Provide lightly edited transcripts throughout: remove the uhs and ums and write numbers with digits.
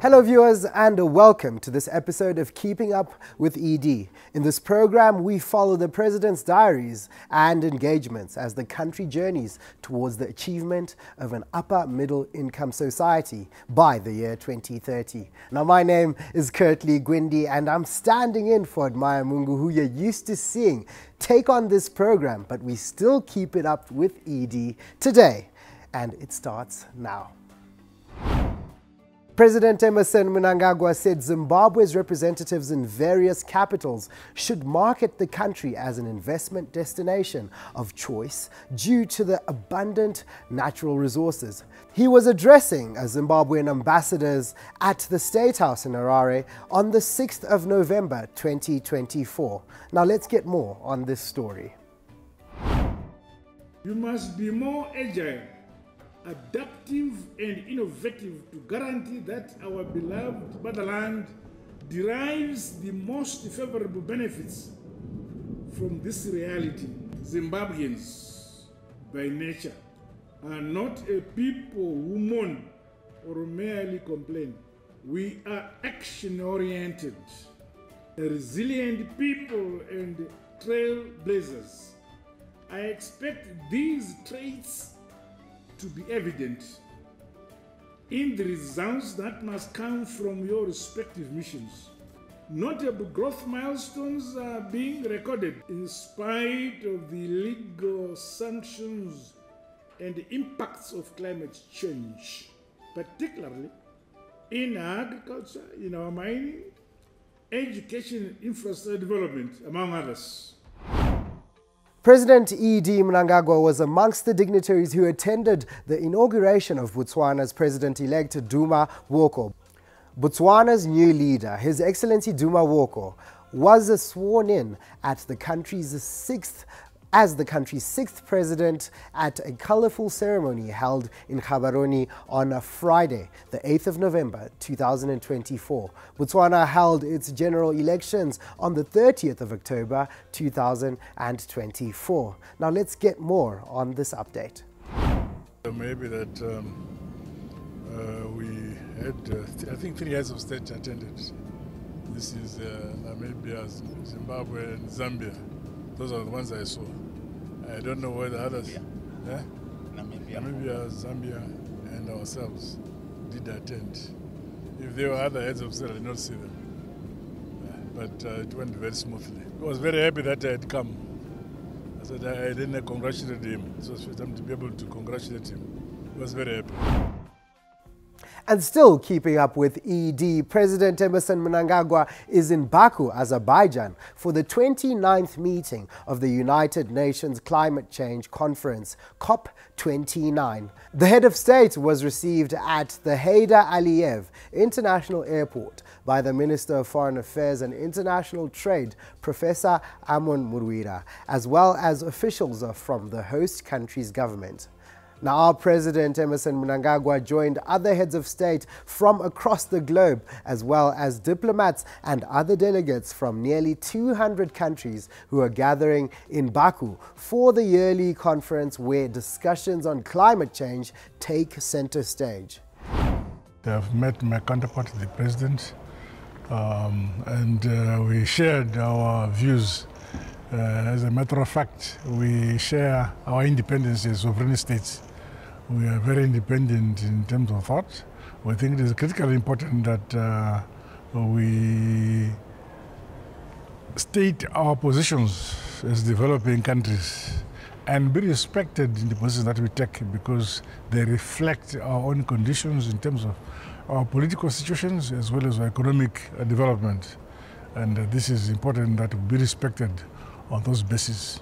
Hello viewers and welcome to this episode of Keeping Up with ED. In this program, we follow the President's diaries and engagements as the country journeys towards the achievement of an upper middle income society by the year 2030. Now my name is Kurtley Gwindi and I'm standing in for Admire Mungu, who you're used to seeing take on this program, but we still keep it up with ED today. And it starts now. President Emmerson Mnangagwa said Zimbabwe's representatives in various capitals should market the country as an investment destination of choice due to the abundant natural resources. He was addressing Zimbabwean ambassadors at the State House in Harare on the 6th of November 2024. Now let's get more on this story. You must be more agile, adaptive and innovative to guarantee that our beloved motherland derives the most favorable benefits from this reality. Zimbabweans, by nature, are not a people who mourn or merely complain. We are action-oriented, a resilient people and trailblazers. I expect these traits to be evident in the results that must come from your respective missions. Notable growth milestones are being recorded in spite of the legal sanctions and the impacts of climate change, particularly in agriculture, in our mining, education and infrastructure development, among others. President E.D. Mnangagwa was amongst the dignitaries who attended the inauguration of Botswana's President-elect Duma Boko. Botswana's new leader, His Excellency Duma Boko, was sworn in at the country's sixth president at a colorful ceremony held in Gaborone on Friday, the 8th of November 2024. Botswana held its general elections on the 30th of October 2024. Now let's get more on this update. Maybe that we had, I think 3 heads of state attended. This is Namibia, Zimbabwe and Zambia. Those are the ones I saw. I don't know where the others, Namibia, Zambia, and ourselves did attend. If there were other heads of state, I did not see them. But it went very smoothly. I was very happy that I had come. I said I didn't congratulate him. It was for them to be able to congratulate him. I was very happy. And still keeping up with ED, President Emmerson Mnangagwa is in Baku, Azerbaijan, for the 29th meeting of the United Nations Climate Change Conference, COP29. The head of state was received at the Heydar Aliyev International Airport by the Minister of Foreign Affairs and International Trade, Professor Amon Murwira, as well as officials from the host country's government. Now, our President Emmerson Mnangagwa joined other heads of state from across the globe, as well as diplomats and other delegates from nearly 200 countries who are gathering in Baku for the yearly conference where discussions on climate change take center stage. I've met my counterpart, the President, and we shared our views. As a matter of fact, we share our independence as sovereign states. We are very independent in terms of thought. We think it is critically important that we state our positions as developing countries and be respected in the positions that we take because they reflect our own conditions in terms of our political situations as well as our economic development. And this is important that we be respected on those bases.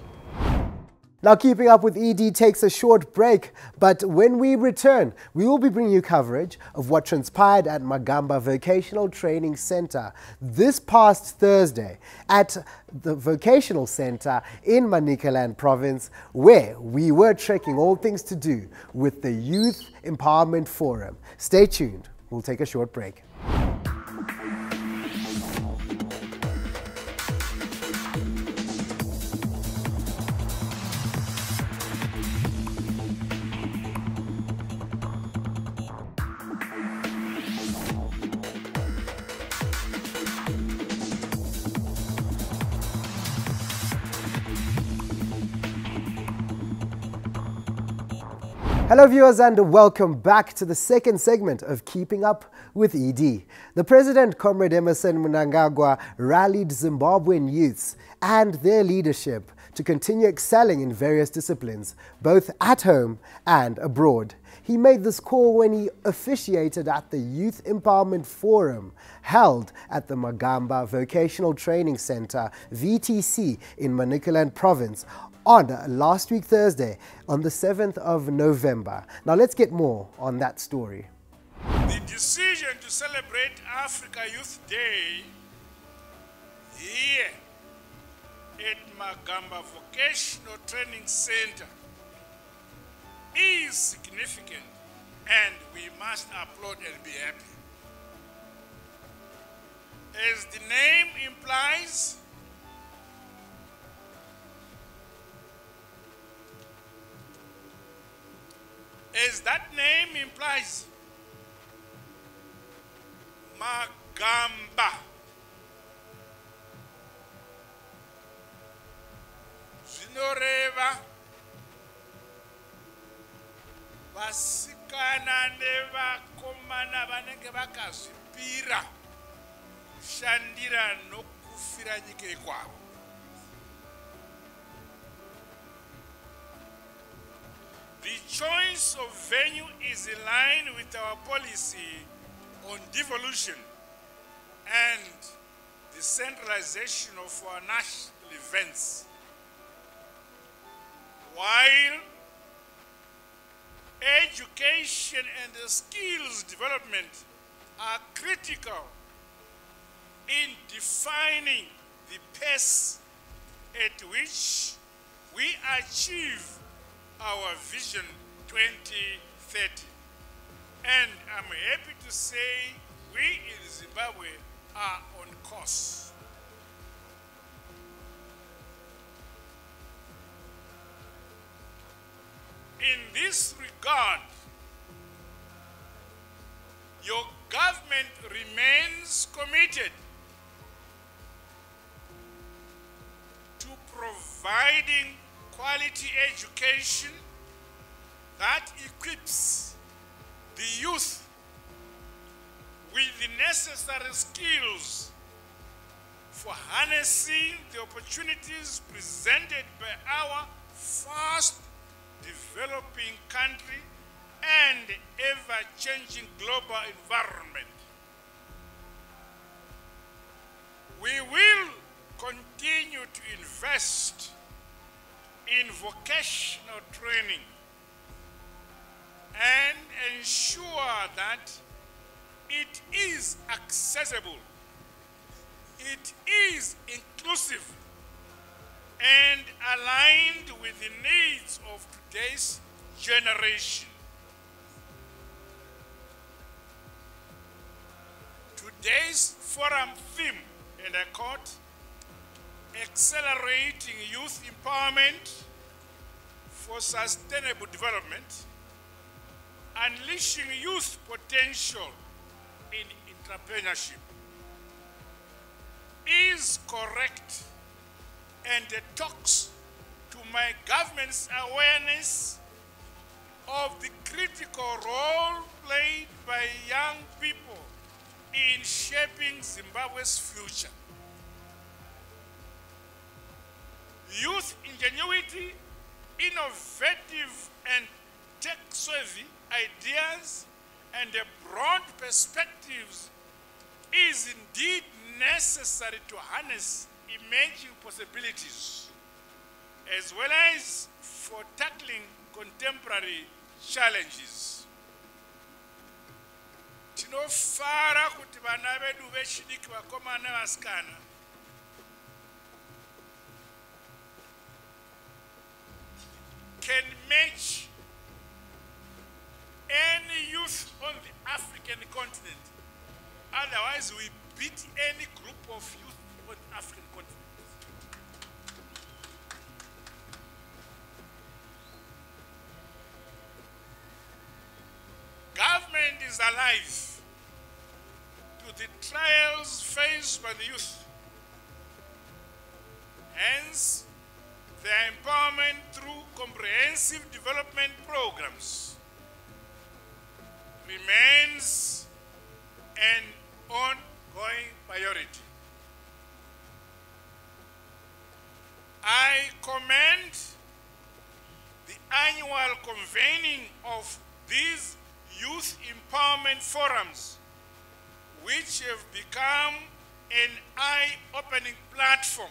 Now, Keeping Up with ED takes a short break, but when we return, we will be bringing you coverage of what transpired at Magamba Vocational Training Center this past Thursday at the Vocational Center in Manicaland Province, where we were trekking all things to do with the Youth Empowerment Forum. Stay tuned. We'll take a short break. Hello viewers and welcome back to the second segment of Keeping Up with ED. The President, Comrade Emmerson Mnangagwa, rallied Zimbabwean youths and their leadership to continue excelling in various disciplines, both at home and abroad. He made this call when he officiated at the Youth Empowerment Forum held at the Magamba Vocational Training Center, VTC, in Manicaland Province on last week Thursday, on the 7th of November. Now let's get more on that story. The decision to celebrate Africa Youth Day here at Magamba Vocational Training Center is significant, and we must applaud and be happy. As the name implies, Magamba. Zinoreva vasikana nevakomana vanenge vakazvipira kushandira nokufira nyika yekwavo. The choice of venue is in line with our policy on devolution and the centralization of our national events. While education and skills development are critical in defining the pace at which we achieve our Vision 2030. And I'm happy to say we in Zimbabwe are on course. In this regard, your government remains committed to providing quality education that equips the youth with the necessary skills for harnessing the opportunities presented by our fast developing country and ever-changing global environment. We will continue to invest in vocational training and ensure that it is accessible, it is inclusive, and aligned with the needs of today's generation. Today's forum theme, and I quote, accelerating youth empowerment for sustainable development, unleashing youth potential in entrepreneurship, is correct and talks to my government's awareness of the critical role played by young people in shaping Zimbabwe's future. Youth ingenuity, innovative and tech-savvy ideas, and broad perspectives is indeed necessary to harness emerging possibilities, as well as for tackling contemporary challenges. Tinofara kuti vana vedu vechidiki vakomana vasikana can match any youth on the African continent. Otherwise, we beat any group of youth on the African continent. Government is alive to the trials faced by the youth. Hence, their empowerment through comprehensive development programs remains an ongoing priority. I commend the annual convening of these youth empowerment forums, which have become an eye-opening platform,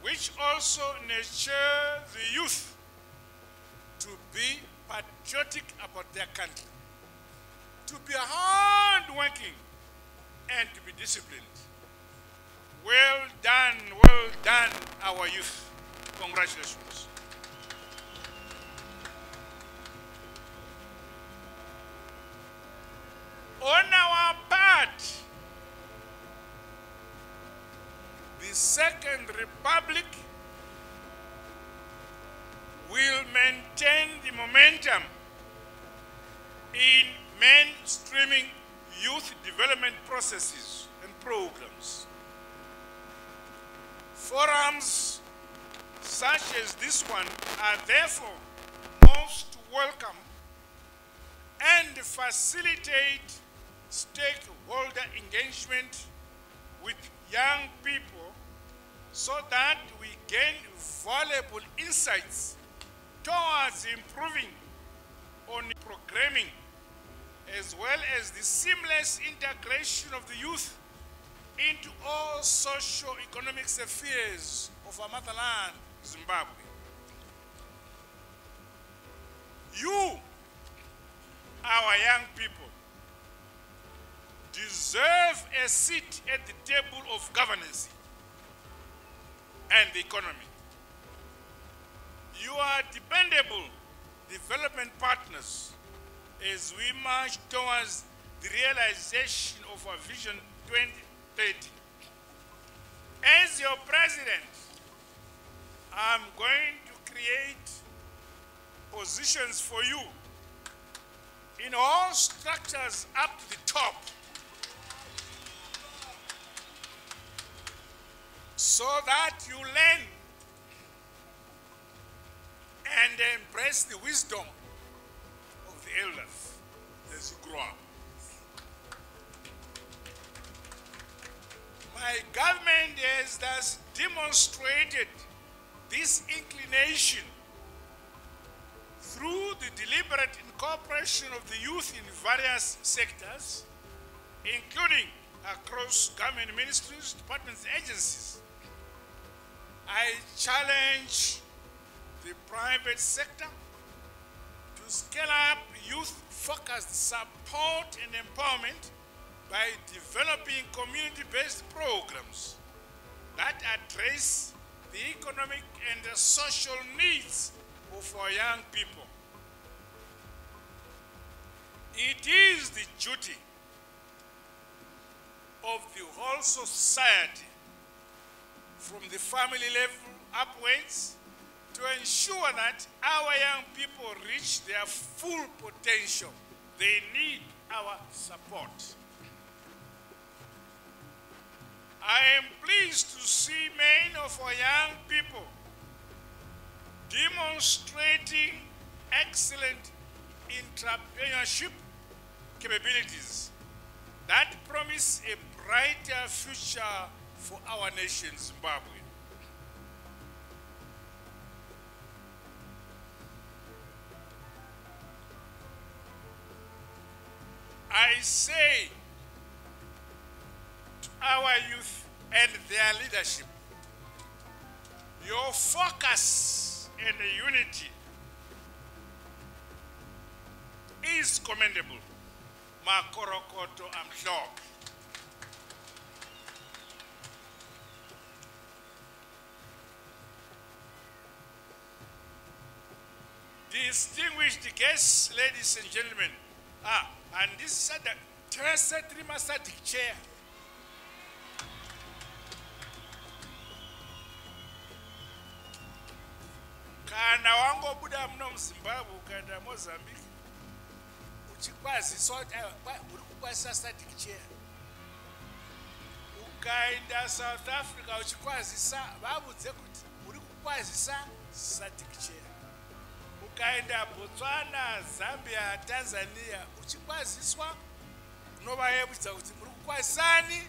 which also nurture the youth to be patriotic about their country, to be hard-working, and to be disciplined. Well done, our youth. Congratulations. On our part, the Second Republic will maintain the momentum in mainstreaming youth development processes and programs. Forums such as this one are therefore most welcome and facilitate stakeholder engagement with young people so that we gain valuable insights towards improving on programming as well as the seamless integration of the youth into all socio-economic spheres of our motherland, Zimbabwe. You, our young people, deserve a seat at the table of governance and the economy. You are dependable development partners as we march towards the realization of our Vision 2030. As your president, I'm going to create positions for you in all structures up to the top, so that you learn and embrace the wisdom of the elders as you grow up. My government has thus demonstrated this inclination through the deliberate incorporation of the youth in various sectors, including across government ministries, departments, and agencies. I challenge the private sector to scale up youth-focused support and empowerment by developing community-based programs that address the economic and the social needs of our young people. It is the duty of the whole society, from the family level upwards, to ensure that our young people reach their full potential. They need our support. I am pleased to see many of our young people demonstrating excellent entrepreneurship capabilities that promise a brighter future for our nation, Zimbabwe. I say to our youth and their leadership, your focus and unity is commendable. Makorokoto amhlophe. Distinguished guests, ladies and gentlemen, and this is the third trimastatic chair. Kana wango buda mno Zimbabwe kana Mozambique. Uchikwazi uri kukwazisa static chair. Ukaenda South Africa uchikwazisa vabudze kuti uri kukwazisa static chair. ukaenda Botswana, Zambia, Tanzania, uchikwaziswa unovayeudzisa kuti muri kukwazisani.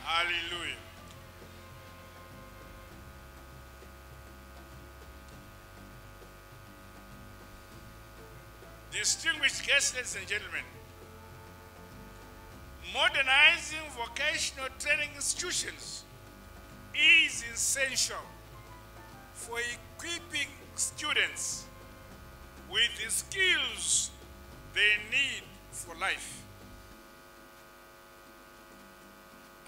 Hallelujah. Distinguished guests, ladies and gentlemen, modernizing vocational training institutions is essential for equipping students with the skills they need for life.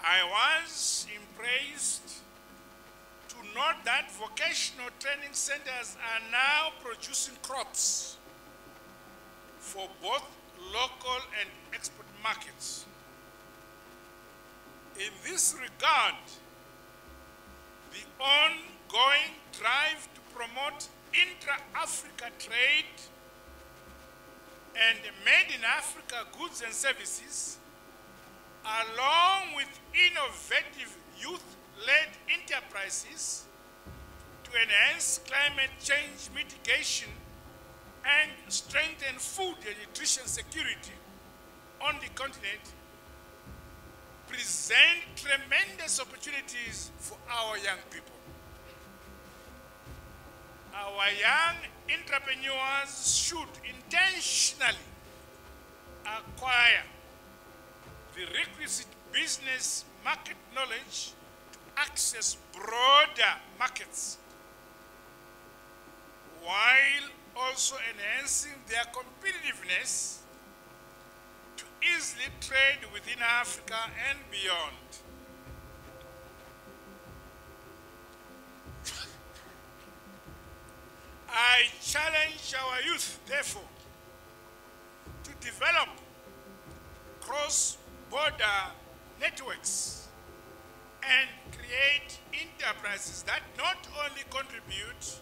I was impressed to note that vocational training centers are now producing crops for both local and export markets. In this regard, the ongoing drive to promote intra-Africa trade and made-in-Africa goods and services, along with innovative youth-led enterprises to enhance climate change mitigation and strengthen food and nutrition security on the continent, present tremendous opportunities for our young people. Our young entrepreneurs should intentionally acquire the requisite business market knowledge to access broader markets, while also enhancing their competitiveness to easily trade within Africa and beyond. I challenge our youth, therefore, to develop cross-border networks and create enterprises that not only contribute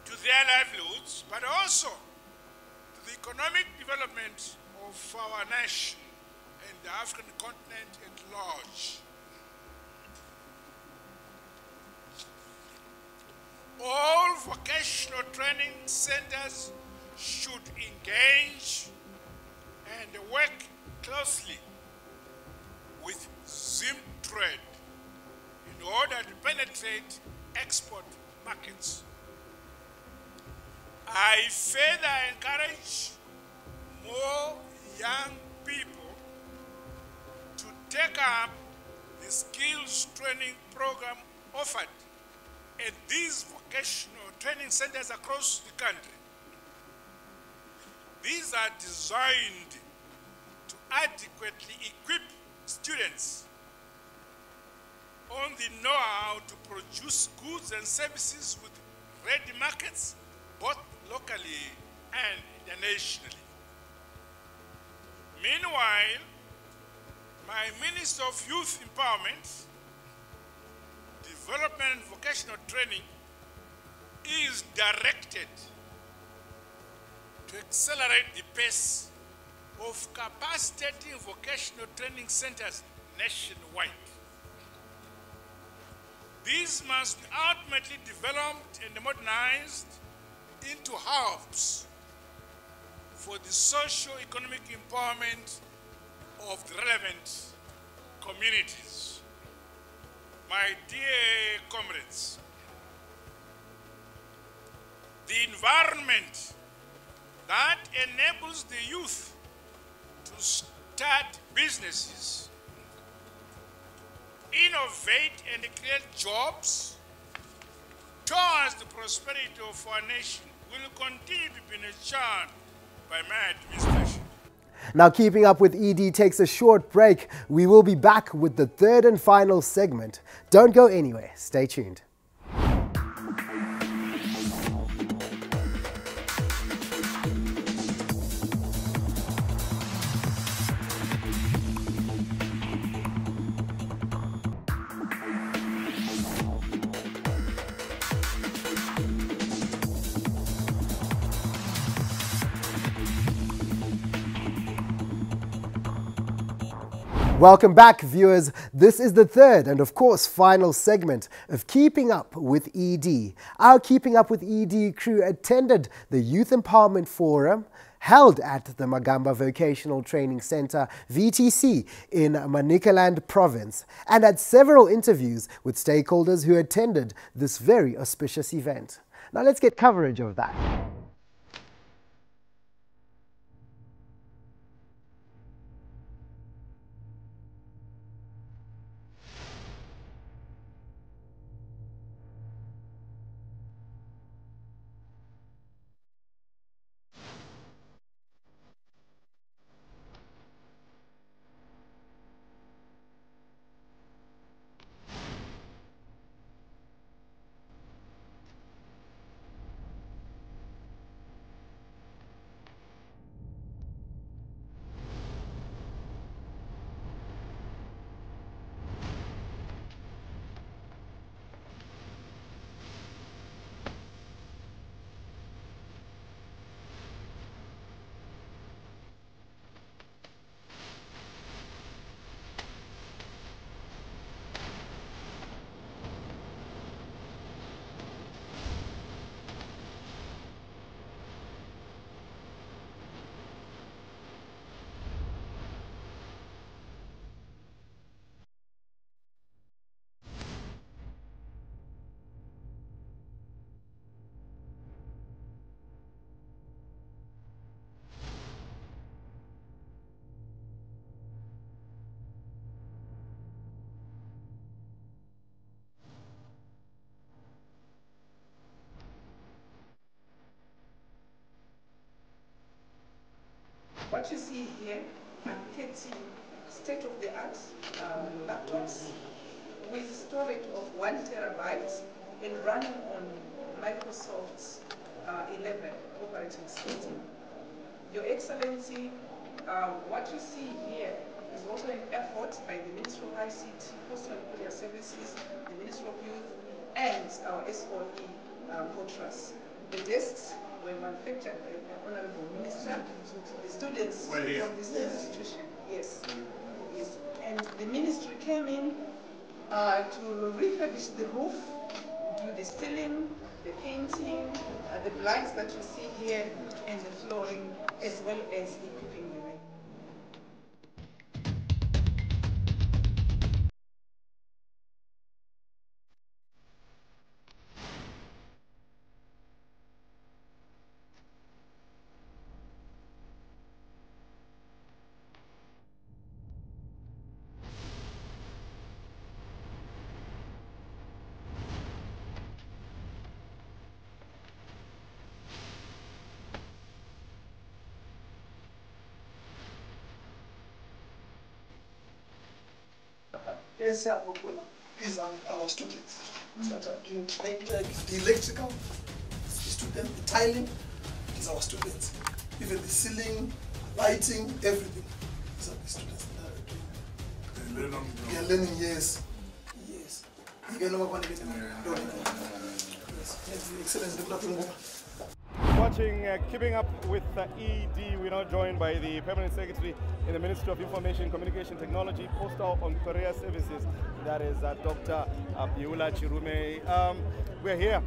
to their livelihoods, but also to the economic development of our nation and the African continent at large. All vocational training centers should engage and work closely with Zimtrade in order to penetrate export markets. I further encourage more young people to take up the skills training program offered at these vocational training centers across the country. These are designed to adequately equip students on the know-how to produce goods and services with ready markets, both locally and internationally. Meanwhile, my Minister of Youth Empowerment, Development and Vocational Training is directed to accelerate the pace of capacitating vocational training centers nationwide. These must be ultimately developed and modernized into hubs for the socio-economic empowerment of the relevant communities. My dear comrades, the environment that enables the youth to start businesses, innovate and create jobs towards the prosperity of our nation will continue to be nurtured by my administration. Now, keeping up with ED takes a short break. We will be back with the third and final segment. Don't go anywhere. Stay tuned. Welcome back, viewers. This is the third and, of course, final segment of Keeping Up with ED. Our Keeping Up with ED crew attended the Youth Empowerment Forum held at the Magamba Vocational Training Center, VTC, in Manicaland Province, and had several interviews with stakeholders who attended this very auspicious event. Now let's get coverage of that. What you see here are 30 state-of-the-art laptops with storage of 1 terabyte and running on Microsoft's 11 operating system. Your Excellency, what you see here is also an effort by the Ministry of ICT, Postal and Courier Services, the Ministry of Youth, and our SOE, HOTRAS. The desks were manufactured by the Honorable Minister, the students from this institution. Yes. Yes. And the ministry came in to refurbish the roof, do the ceiling, the painting, the blinds that you see here, and the flooring, as well as equipping the room. These are our students that are doing the electrical, the student, the tiling is our students. Even the ceiling, lighting, everything. These are the students that are doing. They are learning, yes. Yes. Excellent. Watching Keeping Up with ED, we're now joined by the Permanent Secretary in the Ministry of Information, Communication Technology, Postal and Courier Services, that is Dr. Beulah Chirume. We're here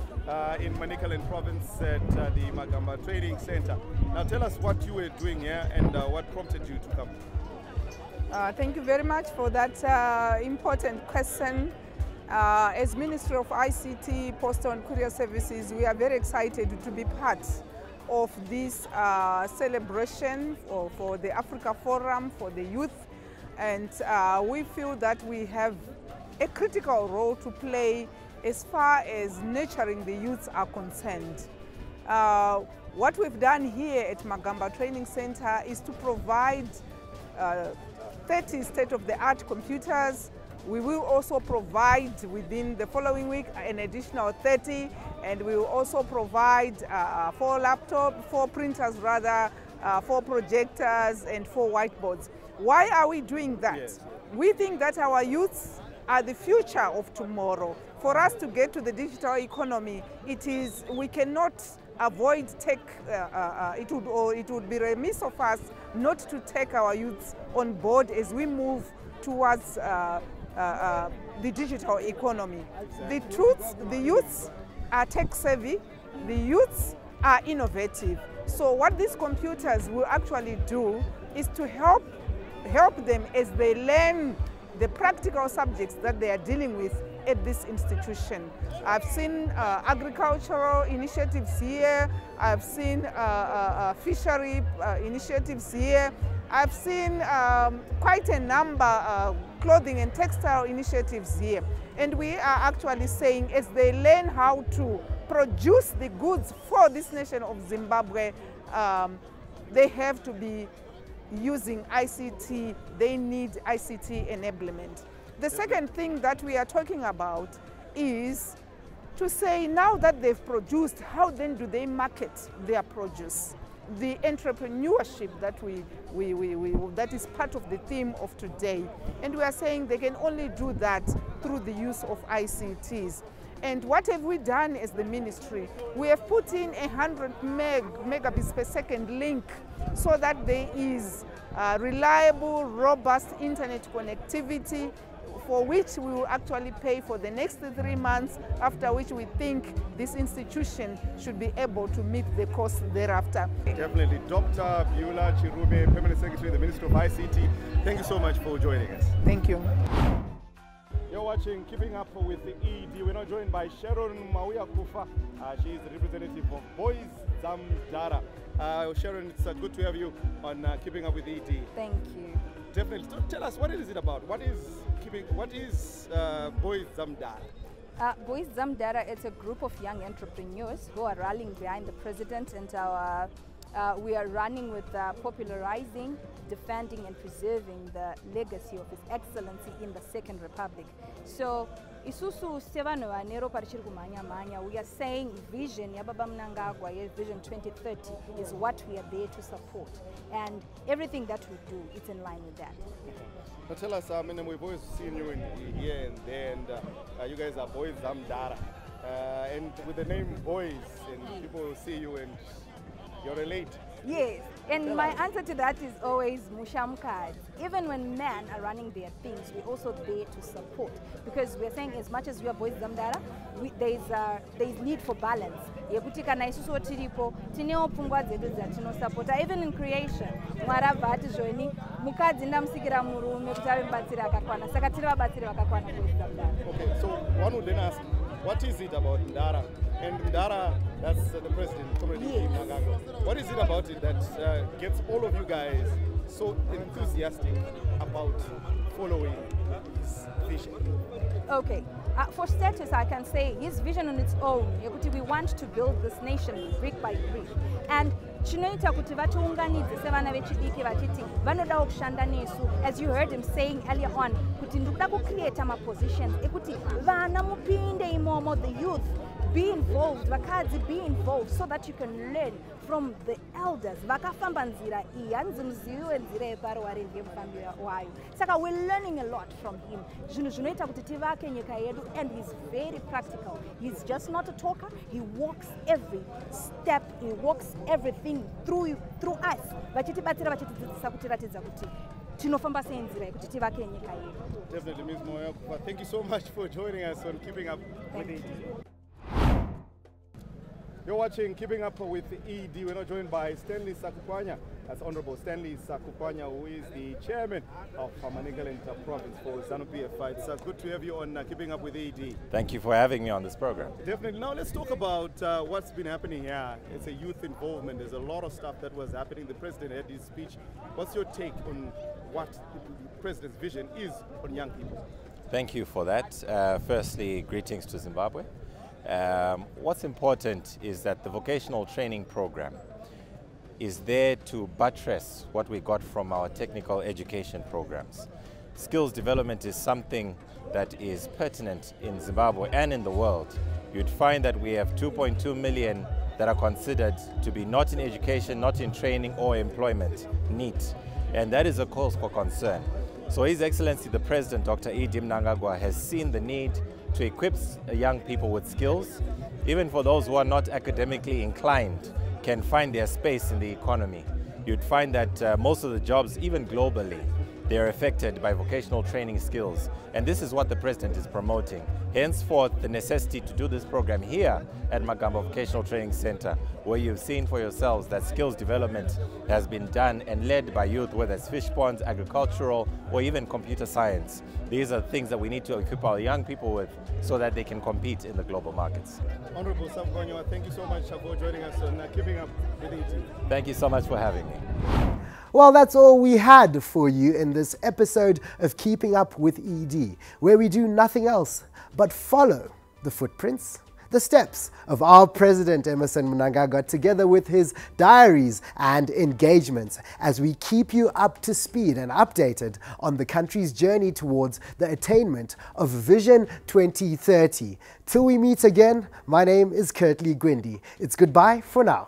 in Manicaland Province at the Magamba Training Center. Now tell us what you were doing here and what prompted you to come. Thank you very much for that important question. As Ministry of ICT, Postal and Courier Services, we are very excited to be part of this celebration for the Africa Forum for the youth. And we feel that we have a critical role to play as far as nurturing the youths are concerned. What we've done here at Magamba Training Center is to provide 30 state-of-the-art computers. We will also provide within the following week an additional 30, and we will also provide 4 printers rather, 4 projectors and 4 whiteboards. Why are we doing that? Yes. We think that our youths are the future of tomorrow. For us to get to the digital economy, we cannot avoid tech. It would be remiss of us not to take our youths on board as we move towards the digital economy. The youths are tech savvy, the youths are innovative. So what these computers will actually do is to help them as they learn the practical subjects that they are dealing with at this institution. I've seen agricultural initiatives here, I've seen fishery initiatives here, I've seen quite a number clothing and textile initiatives here. And we are actually saying as they learn how to produce the goods for this nation of Zimbabwe, they have to be using ICT, they need ICT enablement. The second thing that we are talking about is to say now that they've produced, how then do they market their produce? The entrepreneurship that that is part of the theme of today. And we are saying they can only do that through the use of ICTs. And what have we done as the ministry? We have put in 100 megabits per second link so that there is reliable, robust internet connectivity for which we will actually pay for the next 3 months, after which we think this institution should be able to meet the cost thereafter. Definitely. Dr. Beulah Chirube, Permanent Secretary, the Minister of ICT, thank you so much for joining us. Thank you. You're watching Keeping Up with the ED. We're now joined by Sharon Mawuya Kufa. She is the representative of Boys Zamdara. Sharon, it's good to have you on Keeping Up with the ED. Thank you. Definitely. So tell us, what is it about? What is Boys Zamdara? Boys Zamdara is a group of young entrepreneurs who are rallying behind the president, and we are running with popularizing, defending and preserving the legacy of His Excellency in the Second Republic. So isusu sevano anero parichiri kumanya we are saying vision ya Baba Mnangagwa, Vision 2030 is what we are there to support, and everything that we do is in line with that. Now tell us, we've always seen you here and there, and you guys are Boys Zamdara, and with the name Boys, and people see you and you're relate. Yes, and my answer to that is always Mushamkad. Even when men are running their things, we're also there to support, because we're saying as much as we are Boys Zamdara, there's need for balance. Even in creation, okay, so one would then ask, what is it about Ndara? And Ndara, that's the president, yes. What is it about it that gets all of you guys so enthusiastic about following his vision? Okay, for status, I can say his vision on its own, we want to build this nation brick by brick. And chinoita kuti vatiunganidze sevana vechidiki vachiti vanoda kushanda nesu, as you heard him saying earlier on, kuti ndikuda kucreate ma positions ekuti vana mupinde imomo, the youth be involved, vakadzi be involved, so that you can learn from the elders. Vakafamba nzira iyi hanzi muziviwe nzira yeparwari ndiyemufambi wayo. Saka we're learning a lot from him. Zvinhu zvinoita kuti tivake nyika yedu, and he's very practical. He's just not a talker. He walks every step. He walks everything through us. Vachitibatsira vachitidzidzisa kutiratidza kuti tinofamba sei nzira yekuti tivake nyika yedu. Definitely, Ms. Mawuya Kufa. Thank you so much for joining us on Keeping Up with the ED. You're watching Keeping Up with the ED. We're now joined by Stanley Sakukwanya. That's Honorable Stanley Sakukwanya, who is the chairman of Manicaland province for ZANU-PF. It's good to have you on Keeping Up with the ED. Thank you for having me on this program. Definitely. Now let's talk about what's been happening here. It's a youth involvement. There's a lot of stuff that was happening. The president had his speech. What's your take on what the president's vision is on young people? Thank you for that. Firstly, greetings to Zimbabwe. What's important is that the vocational training program is there to buttress what we got from our technical education programs. Skills development is something that is pertinent in Zimbabwe and in the world. You'd find that we have 2.2 million that are considered to be not in education, not in training or employment, NEET. And that is a cause for concern. So His Excellency the President, Dr. E.D. Mnangagwa, has seen the need to equip young people with skills, even for those who are not academically inclined, can find their space in the economy. You'd find that most of the jobs, even globally, they're affected by vocational training skills. And this is what the President is promoting. Henceforth, the necessity to do this program here at Magamba Vocational Training Center, where you've seen for yourselves that skills development has been done and led by youth, whether it's fish ponds, agricultural, or even computer science. These are things that we need to equip our young people with so that they can compete in the global markets. Honorable Sam Gonyo, thank you so much for joining us on Keeping Up with ED. Thank you so much for having me. Well, that's all we had for you in this episode of Keeping Up with ED, where we do nothing else but follow the footprints, the steps of our President Emmerson Mnangagwa, together with his diaries and engagements, as we keep you up to speed and updated on the country's journey towards the attainment of Vision 2030. Till we meet again, my name is Kurtley Gwindi. It's goodbye for now.